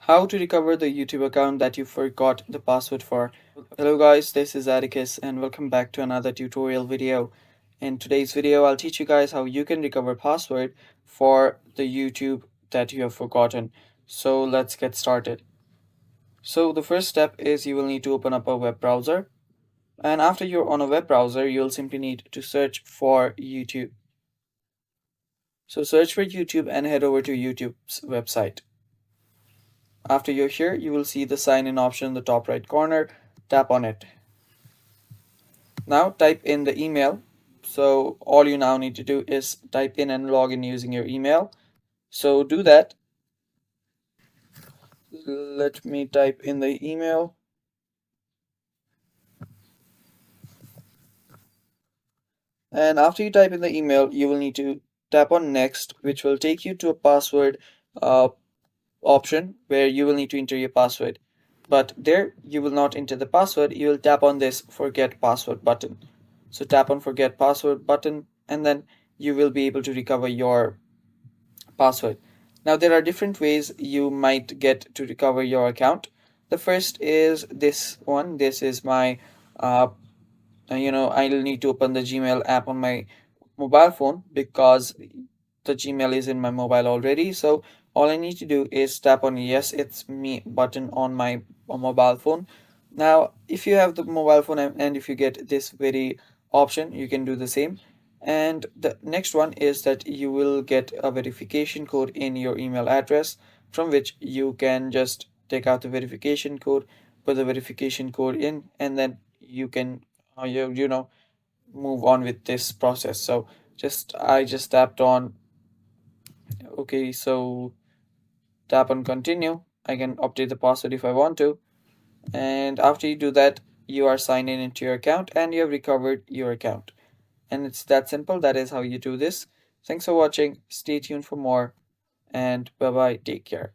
How to recover the YouTube account that you forgot the password for. Hello guys, this is Atticus and welcome back to another tutorial video. In today's video, I'll teach you guys how you can recover password for the YouTube that you have forgotten. So let's get started. So the first step is you will need to open up a web browser. And after you're on a web browser, you'll simply need to search for YouTube. So search for YouTube and head over to YouTube's website. After you're here, you will see the sign in option in the top right corner. Tap on it. Now type in the email. So all you now need to do is type in and log in using your email. So do that. Let me type in the email. And after you type in the email, you will need to tap on next, which will take you to a password uh, option where you will need to enter your password. But there you will not enter the password, you will tap on this forget password button. So tap on forget password button and then you will be able to recover your password. Now there are different ways you might get to recover your account. The first is this one. This is my I'll need to open the Gmail app on my mobile phone because the Gmail is in my mobile already. So all I need to do is tap on yes, it's me button on my mobile phone. Now, if you have the mobile phone and if you get this very option, you can do the same. And the next one is that you will get a verification code in your email address from which you can just take out the verification code, put the verification code in, and then you can move on with this process. So I just tapped on okay, so tap on continue. I can update the password if I want to, and after you do that, you are signed in into your account and you have recovered your account. And it's that simple. That is how you do this. Thanks for watching. Stay tuned for more, and bye bye. Take care.